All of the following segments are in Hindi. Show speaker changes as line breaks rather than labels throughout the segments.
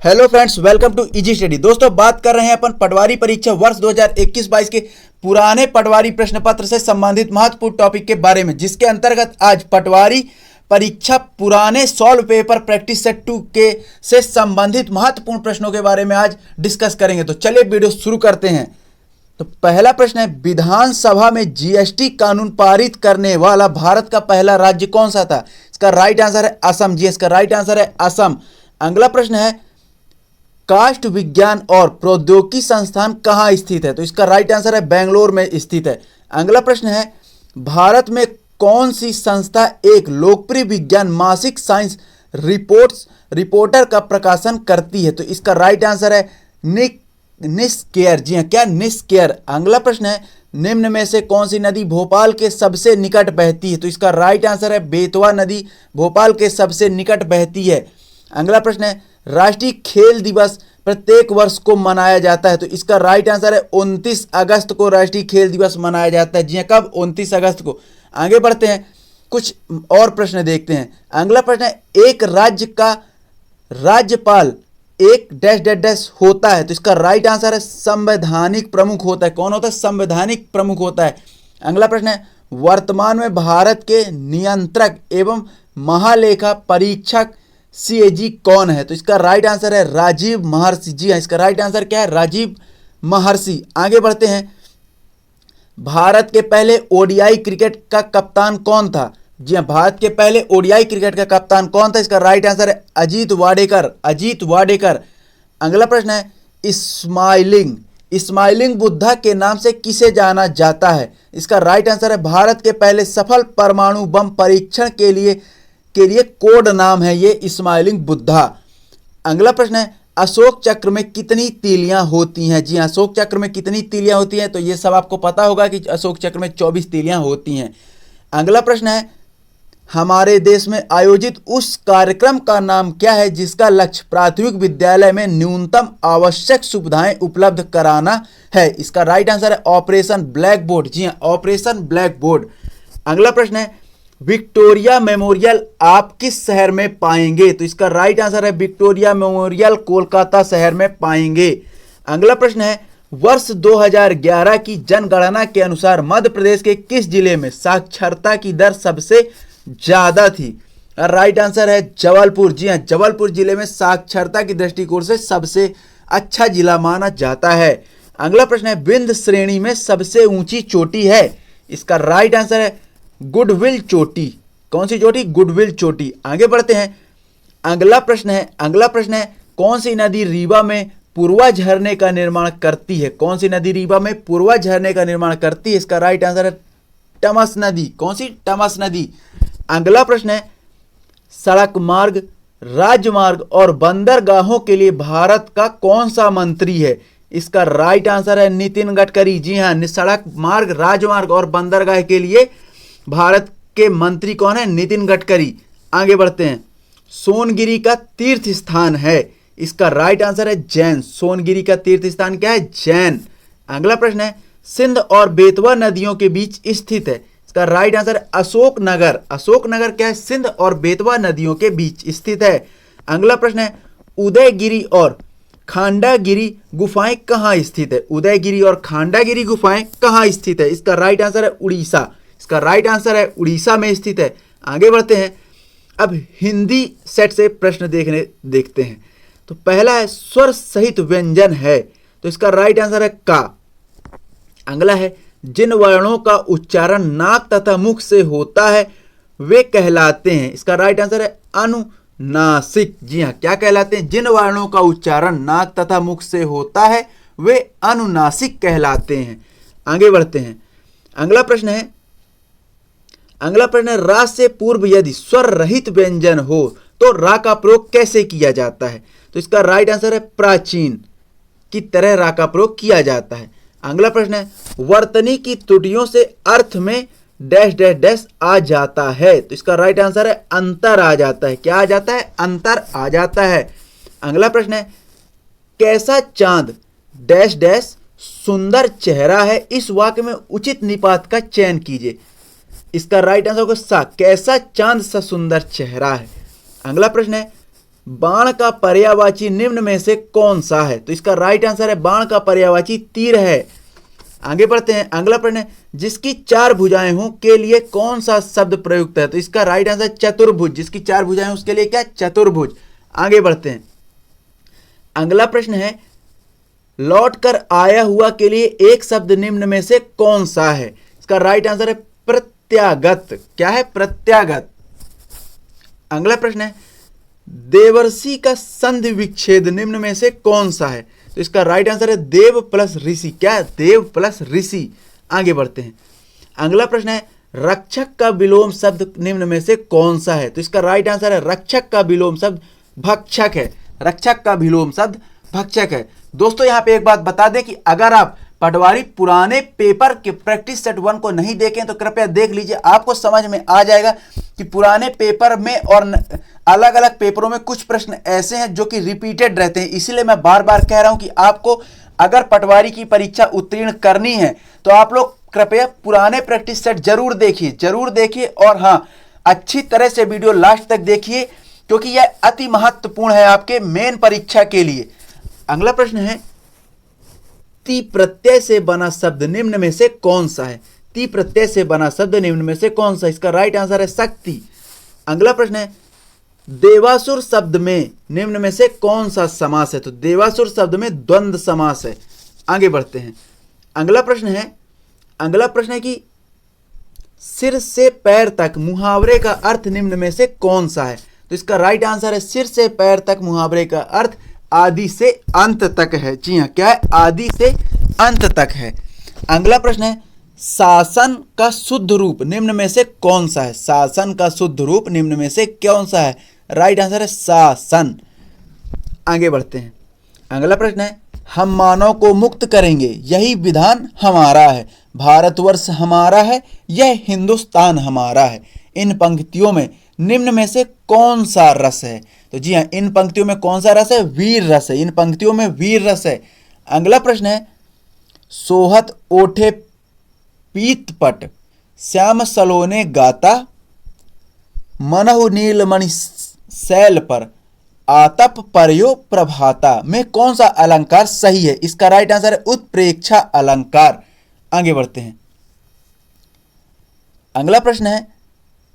Hello friends, welcome to easy study. दोस्तों, बात कर रहे हैं अपन पटवारी परीक्षा वर्ष 2021-22 के पुराने पटवारी प्रश्न पत्र से संबंधित महत्वपूर्ण टॉपिक के बारे में, जिसके अंतर्गत आज पटवारी परीक्षा पुराने सॉल्व पेपर प्रैक्टिस सेट 2 के से संबंधित महत्वपूर्ण प्रश्नों के बारे में आज डिस्कस करेंगे। तो चलिए वीडियो शुरू करते हैं। तो पहला प्रश्न है, विधानसभा में जीएसटी कानून पारित करने वाला भारत का पहला राज्य कौन सा था? इसका राइट आंसर है असम। जी, इसका राइट आंसर है असम। अगला प्रश्न है, काष्ठ विज्ञान और प्रौद्योगिकी संस्थान कहाँ स्थित है? तो इसका राइट आंसर है बेंगलोर में स्थित है। अगला प्रश्न है, भारत में कौन सी संस्था एक लोकप्रिय विज्ञान मासिक साइंस रिपोर्टर का प्रकाशन करती है? तो इसका राइट आंसर है निस्केयर। जी हाँ, क्या? निस्केयर। अगला प्रश्न है, निम्न में से कौन सी नदी भोपाल के सबसे निकट बहती है? तो इसका राइट आंसर है बेतवा नदी भोपाल के सबसे निकट बहती है। अगला प्रश्न है, राष्ट्रीय खेल दिवस प्रत्येक वर्ष को मनाया जाता है? तो इसका राइट आंसर है 29 अगस्त को राष्ट्रीय खेल दिवस मनाया जाता है। जी हाँ, कब? 29 अगस्त को। आगे बढ़ते हैं, कुछ और प्रश्न देखते हैं। अगला प्रश्न है, एक राज्य का राज्यपाल एक डैश डैश डैश होता है? तो इसका राइट आंसर है संवैधानिक प्रमुख होता है। कौन होता है? संवैधानिक प्रमुख होता है। अगला प्रश्न है, वर्तमान में भारत के नियंत्रक एवं महालेखा परीक्षक सीएजी कौन है? तो इसका राइट आंसर है राजीव महर्षि। जी हाँ, इसका राइट आंसर क्या है? राजीव महर्षि। आगे बढ़ते हैं, भारत के पहले ओडीआई क्रिकेट का कप्तान कौन था? जी हाँ, भारत के पहले ओडीआई क्रिकेट का कप्तान कौन था? इसका राइट आंसर है अजीत वाडेकर। अजीत वाडेकर। अगला प्रश्न है, स्माइलिंग बुद्धा के नाम से किसे जाना जाता है? इसका राइट आंसर है भारत के पहले सफल परमाणु बम परीक्षण के लिए कोड नाम है ये स्माइलिंग बुद्धा। अगला प्रश्न है, अशोक चक्र में कितनी तीलियां होती हैं? जी हाँ, अशोक चक्र में कितनी तीलियां होती हैं? तो ये सब आपको पता होगा कि अशोक चक्र में 24 तीलियां होती हैं। अगला प्रश्न है, हमारे देश में आयोजित उस कार्यक्रम का नाम क्या है जिसका लक्ष्य प्राथमिक विद्यालय में न्यूनतम आवश्यक सुविधाएं उपलब्ध कराना है? इसका राइट आंसर है ऑपरेशन ब्लैक बोर्ड। जी हाँ, ऑपरेशन ब्लैक बोर्ड। अगला प्रश्न है, विक्टोरिया मेमोरियल आप किस शहर में पाएंगे? तो इसका राइट आंसर है विक्टोरिया मेमोरियल कोलकाता शहर में पाएंगे। अगला प्रश्न है, वर्ष 2011 की जनगणना के अनुसार मध्य प्रदेश के किस जिले में साक्षरता की दर सबसे ज्यादा थी? राइट आंसर है जबलपुर। जी हाँ, जबलपुर जिले में साक्षरता की दृष्टिकोण से सबसे अच्छा जिला माना जाता है। अगला प्रश्न है, विंध्य श्रेणी में सबसे ऊंची चोटी है? इसका राइट आंसर है गुडविल चोटी। कौन सी चोटी? गुडविल चोटी। आगे बढ़ते हैं, अगला प्रश्न है, कौन सी नदी रीवा में पूर्वा झरने का निर्माण करती है? कौन सी नदी रीवा में पूर्वा झरने का निर्माण करती है? इसका राइट आंसर है टमस नदी। कौन सी? टमस नदी। अगला प्रश्न है, सड़क मार्ग, राजमार्ग और बंदरगाहों के लिए भारत का कौन सा मंत्री है? इसका राइट आंसर है नितिन गडकरी। जी हाँ, सड़क मार्ग, राजमार्ग और बंदरगाह के लिए भारत के मंत्री कौन है? नितिन गडकरी। आगे बढ़ते हैं, सोनगिरी का तीर्थ स्थान है? इसका राइट आंसर है जैन। सोनगिरी का तीर्थ स्थान क्या है? जैन। अगला प्रश्न है, सिंध और बेतवा नदियों के बीच स्थित है? इसका राइट आंसर है अशोकनगर। अशोकनगर क्या है? सिंध और बेतवा नदियों के बीच स्थित है। अगला प्रश्न है, उदयगिरी और खांडागिरी गुफाएं कहाँ स्थित है? उदयगिरी और खांडागिरी गुफाएं कहाँ स्थित है? इसका राइट आंसर है उड़ीसा। इसका राइट आंसर है उड़ीसा में स्थित है। आगे बढ़ते हैं, अब हिंदी सेट से प्रश्न देखते हैं। तो पहला है, स्वर सहित व्यंजन है? तो इसका राइट आंसर है का। अगला है, जिन वर्णों का उच्चारण नाक तथा मुख से होता है वे कहलाते हैं? इसका राइट आंसर है अनुनासिक। जी हाँ, क्या कहलाते हैं? जिन वर्णों का उच्चारण नाक तथा मुख से होता है वे अनुनासिक कहलाते हैं। आगे बढ़ते हैं, अगला प्रश्न है, रा से पूर्व यदि स्वर रहित व्यंजन हो तो रा का प्रयोग कैसे किया जाता है? तो इसका राइट आंसर है प्राचीन की तरह रा का प्रयोग किया जाता है। अगला प्रश्न है, वर्तनी की त्रुटियों से अर्थ में डैश डैश डैश आ जाता है? तो इसका राइट आंसर है अंतर आ जाता है। क्या आ जाता है? अंतर आ जाता है। अगला प्रश्न है, कैसा चांद डैश डैश सुंदर चेहरा है? इस वाक्य में उचित निपात का चयन कीजिए। इसका राइट आंसर होगा सा। कैसा चांद सा सुंदर चेहरा है। अगला प्रश्न है, बाण का पर्यायवाची निम्न में से कौन सा है? तो इसका राइट आंसर है बाण का पर्यायवाची तीर है। आगे बढ़ते हैं। अगला प्रश्न है जिसकी 4 भुजाएं हों के लिए कौन सा शब्द प्रयुक्त है? तो इसका राइट आंसर चतुर्भुज। जिसकी 4 भुजाएं उसके लिए क्या? चतुर्भुज। आगे बढ़ते हैं। अगला प्रश्न है लौट कर आया हुआ के लिए एक शब्द निम्न में से कौन सा है? इसका राइट आंसर है प्रत्यागत। क्या है? प्रत्यागत। अगला प्रश्न है देवर्षि का संधि विच्छेद निम्न में से कौन सा है? तो इसका राइट आंसर है देव प्लस ऋषि। क्या है? देव प्लस ऋषि। आगे बढ़ते हैं। अगला प्रश्न है रक्षक का विलोम शब्द निम्न में से कौन सा है? तो इसका राइट आंसर है रक्षक का विलोम शब्द भक्षक है। रक्षक का विलोम शब्द भक्षक है। दोस्तों यहाँ पे एक बात बता दें कि अगर आप पटवारी पुराने पेपर के प्रैक्टिस सेट 1 को नहीं देखें तो कृपया देख लीजिए, आपको समझ में आ जाएगा कि पुराने पेपर में और अलग अलग पेपरों में कुछ प्रश्न ऐसे हैं जो कि रिपीटेड रहते हैं। इसीलिए मैं बार बार कह रहा हूं कि आपको अगर पटवारी की परीक्षा उत्तीर्ण करनी है तो आप लोग कृपया पुराने प्रैक्टिस सेट जरूर देखिए और हाँ, अच्छी तरह से वीडियो लास्ट तक देखिए क्योंकि यह अति महत्वपूर्ण है आपके मेन परीक्षा के लिए। अगला प्रश्न है ती प्रत्यय से बना शब्द निम्न में से कौन सा है? ती प्रत्यय से बना शब्द निम्न में से कौन सा? इसका राइट आंसर है शक्ति। अगला प्रश्न है देवासुर शब्द में निम्न में से कौन सा समास है? तो देवासुर शब्द में द्वंद्व समास है। आगे बढ़ते हैं। अगला प्रश्न है कि सिर से पैर तक मुहावरे का अर्थ निम्न में से कौन सा है? तो इसका राइट आंसर है सिर से पैर तक मुहावरे का अर्थ आदि से अंत तक है। जी हाँ, क्या है? आदि से अंत तक है। अगला प्रश्न है शासन का शुद्ध रूप निम्न में से कौन सा है? शासन का शुद्ध रूप निम्न में से कौन सा है? राइट आंसर है शासन। आगे बढ़ते हैं। अगला प्रश्न है हम मानव को मुक्त करेंगे यही विधान हमारा है, भारतवर्ष हमारा है, यह हिंदुस्तान हमारा है। इन पंक्तियों में निम्न में से कौन सा रस है? तो जी हाँ, इन पंक्तियों में कौन सा रस है? वीर रस है। इन पंक्तियों में वीर रस है। अगला प्रश्न है सोहत ओठे पीतपट श्याम सलोने गाता मनहु नीलमणि शैल पर आतप परयो प्रभाता में कौन सा अलंकार सही है? इसका राइट आंसर है उत्प्रेक्षा अलंकार। आगे बढ़ते हैं। अगला प्रश्न है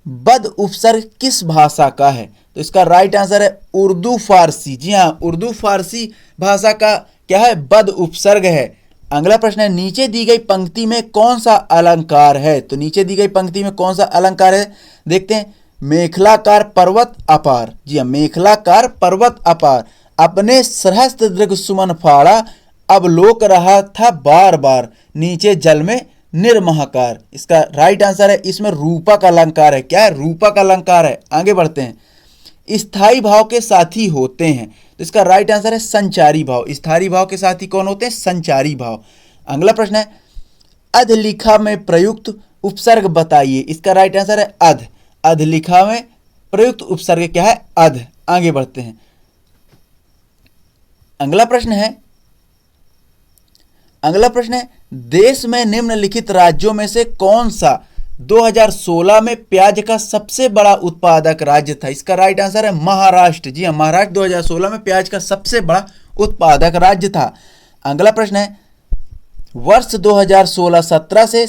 बद उपसर्ग किस भाषा का है? तो इसका राइट आंसर है उर्दू फारसी। जी हाँ, उर्दू फारसी भाषा का क्या है? बद उपसर्ग है। अगला प्रश्न है नीचे दी गई पंक्ति में कौन सा अलंकार है? तो नीचे दी गई पंक्ति में कौन सा अलंकार है? देखते हैं। मेखलाकार पर्वत अपार। जी हाँ, मेखलाकार पर्वत अपार अपने सहस्त्र दृग सुमन फाड़ा अब लोक रहा था बार बार नीचे जल में निर्महाकार। इसका राइट आंसर है इसमें रूपक अलंकार है। क्या है? रूपक अलंकार है। आगे बढ़ते हैं। स्थायी भाव के साथी होते हैं तो इसका राइट आंसर है संचारी भाव। स्थायी भाव के साथी कौन होते हैं? संचारी भाव। अगला प्रश्न है अधलिखा में प्रयुक्त उपसर्ग बताइए। इसका राइट आंसर है अध। अधलिखा में प्रयुक्त उपसर्ग क्या है? अध। आगे बढ़ते हैं। अगला प्रश्न है देश में निम्नलिखित राज्यों में से कौन सा 2016 में प्याज का सबसे बड़ा उत्पादक राज्य था? इसका राइट आंसर है महाराष्ट्र। जी हाँ, महाराष्ट्र 2016 में प्याज का सबसे बड़ा उत्पादक राज्य था। अगला प्रश्न है वर्ष 2016-17 से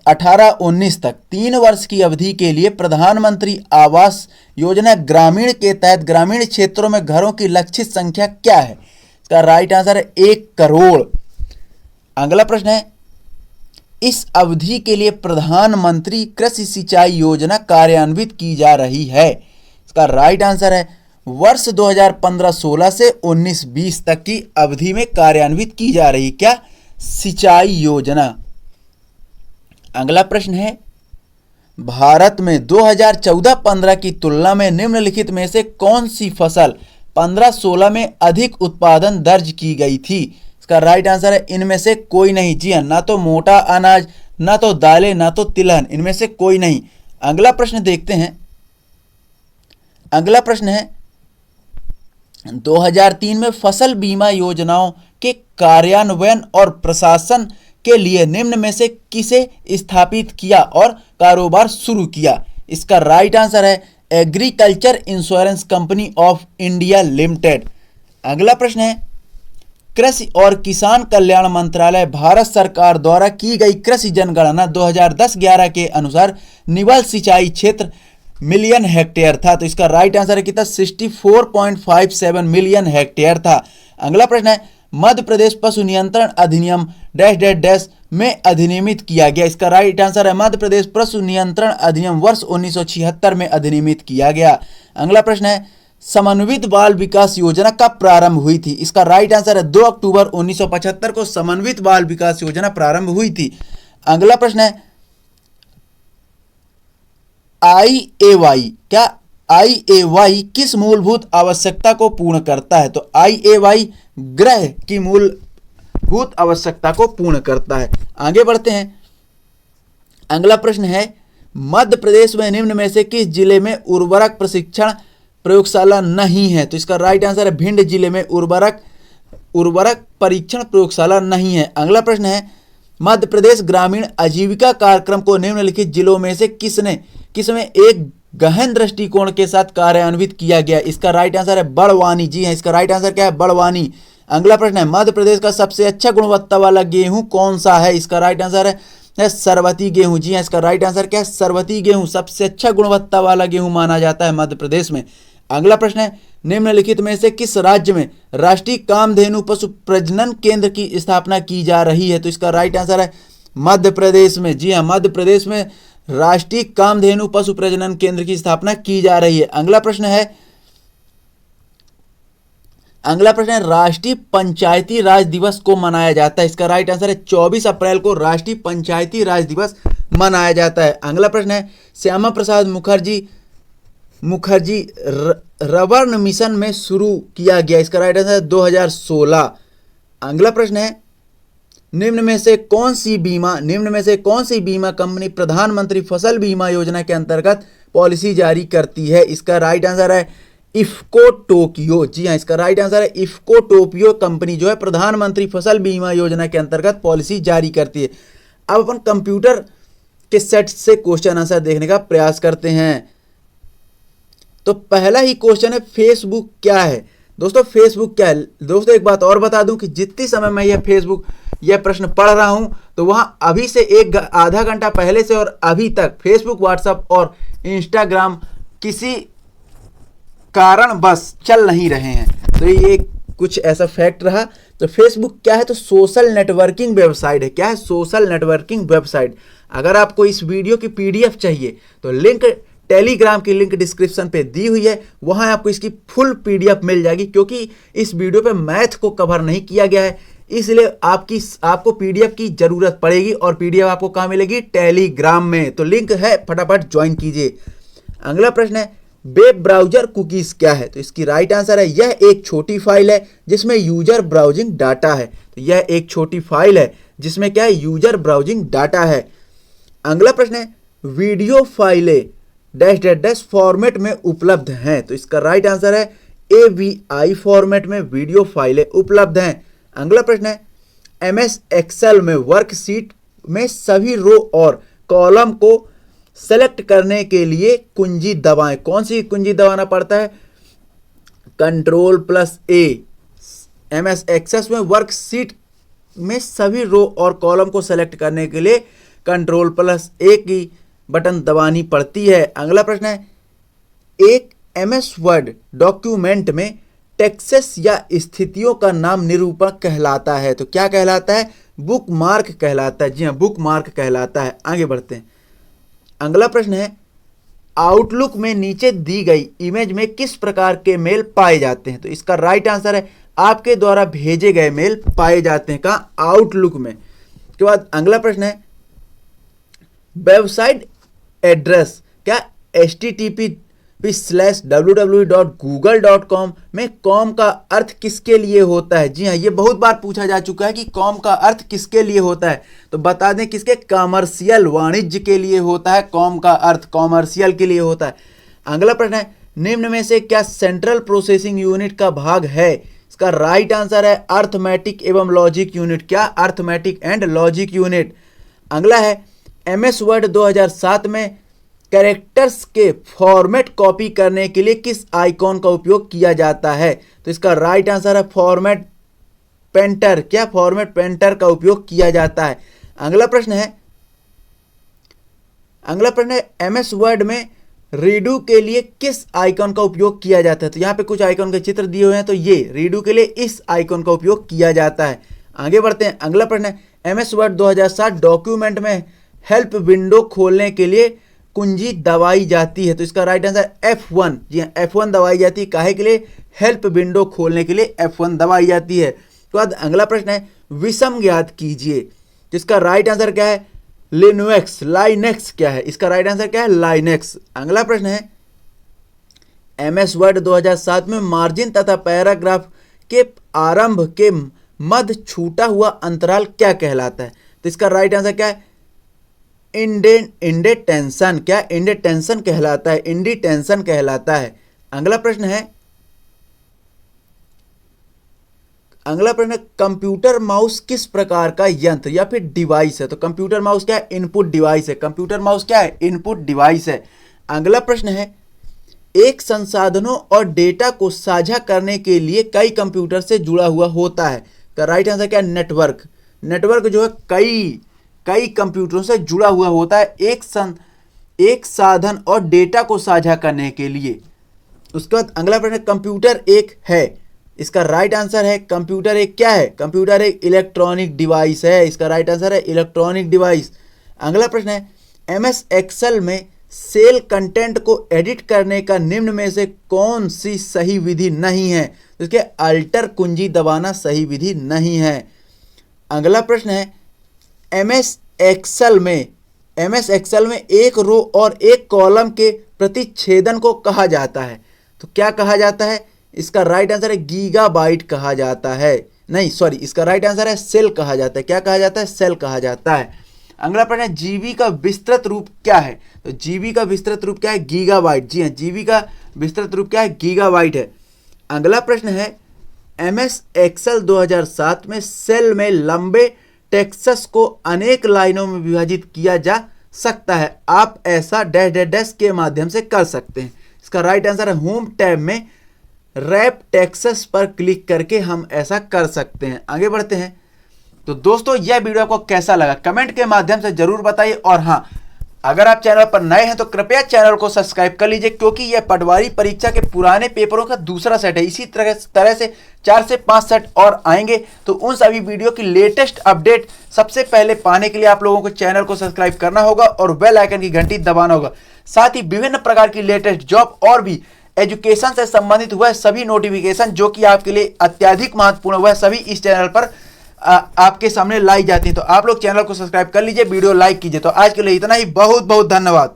18-19 तक 3 वर्ष की अवधि के लिए प्रधानमंत्री आवास योजना ग्रामीण के तहत ग्रामीण क्षेत्रों में घरों की लक्षित संख्या क्या है? इसका राइट आंसर है 1 करोड़। अगला प्रश्न है इस अवधि के लिए प्रधानमंत्री कृषि सिंचाई योजना कार्यान्वित की जा रही है। इसका राइट आंसर है वर्ष 2015-16 से 19-20 तक की अवधि में कार्यान्वित की जा रही क्या? सिंचाई योजना। अगला प्रश्न है भारत में 2014-15 की तुलना में निम्नलिखित में से कौन सी फसल 15-16 में अधिक उत्पादन दर्ज की गई थी? इसका राइट आंसर है इनमें से कोई नहीं। जी हाँ, ना तो मोटा अनाज, ना तो दालें, ना तो तिलहन, इनमें से कोई नहीं। अगला प्रश्न देखते हैं। अगला प्रश्न है 2003 में फसल बीमा योजनाओं के कार्यान्वयन और प्रशासन के लिए निम्न में से किसे स्थापित किया और कारोबार शुरू किया? इसका राइट आंसर है agriculture insurance company of India limited. अगला प्रश्न है, कृषि और किसान कल्याण मंत्रालय भारत सरकार द्वारा की गई कृषि जनगणना 2010-11 के अनुसार निवल सिंचाई क्षेत्र मिलियन हेक्टेयर था। तो इसका राइट आंसर है कितना, 64.57 मिलियन हेक्टेयर था। अगला प्रश्न है, मध्य प्रदेश पशु नियंत्रण अधिनियम डैश डैश डैश में अधिनियमित किया गया। इसका राइट आंसर है मध्य प्रदेश पशु नियंत्रण अधिनियम वर्ष 1976 में अधिनियमित किया गया। अगला प्रश्न है, समन्वित बाल विकास योजना कब प्रारंभ हुई थी। इसका राइट आंसर है 2 अक्टूबर 1975 को समन्वित बाल विकास योजना प्रारंभ हुई थी। अगला प्रश्न है, IAY, क्या IAY किस मूलभूत आवश्यकता को पूर्ण करता है। तो IAY ग्रह की मूलभूत आवश्यकता को पूर्ण करता है। आगे बढ़ते हैं। अगला प्रश्न है, मध्य प्रदेश में निम्न में से किस जिले में उर्वरक प्रशिक्षण प्रयोगशाला नहीं है। तो इसका राइट आंसर है भिंड जिले में उर्वरक परीक्षण प्रयोगशाला नहीं है। अगला प्रश्न है, मध्य प्रदेश ग्रामीण आजीविका कार्यक्रम को निम्नलिखित जिलों में से किसमें एक गहन दृष्टिकोण के साथ कार्यान्वित किया गया। इसका राइट आंसर है बड़वानी। जी हाँ, इसका राइट आंसर क्या है, बड़वानी। अगला प्रश्न है, मध्य प्रदेश का सबसे अच्छा गुणवत्ता वाला गेहूं कौन सा है। इसका राइट आंसर है सरबती गेहूं। जी हाँ, इसका राइट आंसर क्या है, सरबती गेहूं सबसे अच्छा गुणवत्ता वाला गेहूं माना जाता है मध्य प्रदेश में। अगला प्रश्न है, निम्नलिखित में से किस राज्य में राष्ट्रीय कामधेनु पशु प्रजनन केंद्र की स्थापना की जा रही है। तो इसका राइट आंसर है मध्य प्रदेश में। जी हाँ, मध्य प्रदेश में राष्ट्रीय कामधेनु पशु प्रजनन केंद्र की स्थापना की जा रही है। अगला प्रश्न है, राष्ट्रीय पंचायती राज दिवस को मनाया जाता है। इसका राइट आंसर है 24 अप्रैल को राष्ट्रीय पंचायती राज दिवस मनाया जाता है। अगला प्रश्न है, श्यामा प्रसाद मुखर्जी रबर्न मिशन में शुरू किया गया। इसका राइट आंसर है 2016। अगला प्रश्न है, निम्न में से कौन सी बीमा कंपनी प्रधानमंत्री फसल बीमा योजना के अंतर्गत पॉलिसी जारी करती है। इसका राइट आंसर है इफ्को टोक्यो। जी हाँ, इसका राइट आंसर है इफ्को टोक्यो कंपनी जो है प्रधानमंत्री फसल बीमा योजना के अंतर्गत पॉलिसी जारी करती है। अब अपन कंप्यूटर के सेट से क्वेश्चन आंसर देखने का प्रयास करते हैं। तो पहला ही क्वेश्चन है, फेसबुक क्या है। दोस्तों फेसबुक क्या है। दोस्तों एक बात और बता दूं कि जितनी समय मैं यह प्रश्न पढ़ रहा हूं तो वहां अभी से आधा घंटा पहले से और अभी तक फेसबुक, व्हाट्सएप और इंस्टाग्राम किसी कारण बस चल नहीं रहे हैं। तो ये कुछ ऐसा फैक्ट रहा। तो फेसबुक क्या है, तो सोशल नेटवर्किंग वेबसाइट है। क्या है, सोशल नेटवर्किंग वेबसाइट। अगर आपको इस वीडियो की PDF चाहिए तो लिंक टेलीग्राम की लिंक डिस्क्रिप्शन पे दी हुई है, वहां आपको इसकी फुल PDF मिल जाएगी। क्योंकि इस वीडियो पे मैथ को कवर नहीं किया गया है, इसलिए आपको PDF की जरूरत पड़ेगी और PDF आपको कहाँ मिलेगी, टेलीग्राम में। तो लिंक है, फटाफट ज्वाइन कीजिए। अगला प्रश्न है, वेब ब्राउजर कुकीज क्या है। तो इसकी राइट आंसर है यह एक छोटी फाइल है जिसमें यूजर ब्राउजिंग डाटा है। तो यह एक छोटी फाइल है जिसमें क्या है, यूजर ब्राउजिंग डाटा है। अगला प्रश्न है, वीडियो फाइलें डैश डैश डैश फॉर्मेट में उपलब्ध हैं। तो इसका राइट आंसर है AVI फॉर्मेट में वीडियो फाइलें उपलब्ध हैं। अगला प्रश्न है, MS एक्सेल में वर्कशीट में सभी रो और कॉलम को सेलेक्ट करने के लिए कुंजी दबाएं। कौन सी कुंजी दबाना पड़ता है, Ctrl+A। MS एक्सेल में वर्कशीट में सभी रो और कॉलम को सेलेक्ट करने के लिए Ctrl+A की बटन दबानी पड़ती है। अगला प्रश्न है, एक MS वर्ड डॉक्यूमेंट में टेक्स्ट या स्थितियों का नाम निरूपक कहलाता है। तो क्या कहलाता है, बुक मार्क कहलाता है। जी हाँ, बुक मार्क कहलाता है। आगे बढ़ते हैं। अगला प्रश्न है, आउटलुक में नीचे दी गई इमेज में किस प्रकार के मेल पाए जाते हैं। तो इसका राइट आंसर है आपके द्वारा भेजे गए मेल पाए जाते हैं। कहाँ, आउटलुक में। उसके बाद अगला प्रश्न है, वेबसाइट एड्रेस क्या http://www.google.com में कॉम का अर्थ किसके लिए होता है। जी हाँ, ये बहुत बार पूछा जा चुका है कि कॉम का अर्थ किसके लिए होता है। तो बता दें किसके, कमर्शियल, वाणिज्य के लिए होता है। कॉम का अर्थ कॉमर्शियल के लिए होता है। अगला प्रश्न है, निम्न में से क्या सेंट्रल प्रोसेसिंग यूनिट का भाग है। इसका राइट आंसर है अर्थमेटिक एवं लॉजिक यूनिट। क्या, अर्थमेटिक एंड लॉजिक यूनिट। अगला है, MS वर्ड 2007 में कैरेक्टर्स के फॉर्मेट कॉपी करने के लिए किस आइकॉन का उपयोग किया जाता है? तो इसका राइट आंसर है फॉर्मेट पेंटर। क्या? फॉर्मेट पेंटर का उपयोग किया जाता है। अगला प्रश्न है एमएस वर्ड में रीडू के लिए किस आइकॉन का उपयोग किया जाता है? तो यहाँ पे कुछ आइकॉन के चित्र दिए हुए हैं, तो ये रीडू के लिए इस आइकॉन का उपयोग किया जाता है। आगे बढ़ते हैं। अगला प्रश्न है एमएस वर्ड 2007 डॉक्यूमेंट में हेल्प विंडो खोलने के लिए कुंजी दबाई जाती है? तो इसका राइट आंसर F1। जी हाँ, F1 दबाई जाती है। काहे के लिए? हेल्प विंडो खोलने के लिए F1 दबाई जाती है। तो बाद अगला प्रश्न है विषम ज्ञात कीजिए। तो इसका राइट आंसर क्या है? लाइनेक्स क्या है? इसका राइट आंसर क्या है? लाइनेक्स। अगला प्रश्न है एमएस वर्ड 2007 में मार्जिन तथा पैराग्राफ के आरंभ के मध्य छूटा हुआ अंतराल क्या कहलाता है? तो इसका राइट आंसर क्या है? इंडेंटेशन। क्या? इंडेंटेशन कहलाता है, इंडिटेंशन कहलाता है। अगला प्रश्न है कंप्यूटर माउस किस प्रकार का यंत्र या फिर डिवाइस है? तो कंप्यूटर माउस क्या है? इनपुट डिवाइस है। कंप्यूटर माउस क्या है? इनपुट डिवाइस है। अगला प्रश्न है एक संसाधनों और डेटा को साझा करने के लिए कई कंप्यूटर से जुड़ा हुआ होता है। तो राइट आंसर क्या है? नेटवर्क जो है कई कंप्यूटरों से जुड़ा हुआ होता है एक साधन और डेटा को साझा करने के लिए। उसके बाद अगला प्रश्न कंप्यूटर एक है। इसका राइट आंसर है कंप्यूटर एक क्या है? कंप्यूटर एक इलेक्ट्रॉनिक डिवाइस है। इसका राइट आंसर है इलेक्ट्रॉनिक डिवाइस। अगला प्रश्न है एमएस एक्सेल में सेल कंटेंट को एडिट करने का निम्न में से कौन सी सही विधि नहीं है? तो इसके अल्टर कुंजी दबाना सही विधि नहीं है। अगला प्रश्न है एमएस एक्सेल में एक रो और एक कॉलम के प्रतिच्छेदन को कहा जाता है। तो क्या कहा जाता है? इसका राइट आंसर है गीगाबाइट कहा जाता है। नहीं सॉरी, इसका राइट आंसर है सेल कहा जाता है। क्या कहा जाता है? सेल कहा जाता है। अगला प्रश्न है जीबी का विस्तृत रूप क्या है? तो जीबी का विस्तृत रूप क्या है? गीगाबाइट। जी हाँ, जीबी का विस्तृत रूप क्या है? गीगाबाइट है। अगला प्रश्न है एमएस एक्सेल 2007 में सेल में लंबे टेक्स्ट को अनेक लाइनों में विभाजित किया जा सकता है। आप ऐसा डैश के माध्यम से कर सकते हैं। इसका राइट आंसर है होम टैब में रैप टेक्स्ट पर क्लिक करके हम ऐसा कर सकते हैं। आगे बढ़ते हैं। तो दोस्तों यह वीडियो आपको कैसा लगा कमेंट के माध्यम से जरूर बताइए। और हाँ, अगर आप चैनल पर नए हैं तो कृपया चैनल को सब्सक्राइब कर लीजिए, क्योंकि यह पटवारी परीक्षा के पुराने पेपरों का दूसरा सेट है। इसी तरह से 4 से 5 सेट और आएंगे। तो उन सभी वीडियो की लेटेस्ट अपडेट सबसे पहले पाने के लिए आप लोगों को चैनल को सब्सक्राइब करना होगा और बेल आइकन की घंटी दबाना होगा। साथ ही विभिन्न प्रकार की लेटेस्ट जॉब और भी एजुकेशन से संबंधित हुआ सभी नोटिफिकेशन जो कि आपके लिए अत्यधिक महत्वपूर्ण हुआ सभी इस चैनल पर आपके सामने लाई जाती है। तो आप लोग चैनल को सब्सक्राइब कर लीजिए, वीडियो लाइक कीजिए। तो आज के लिए इतना ही। बहुत बहुत धन्यवाद।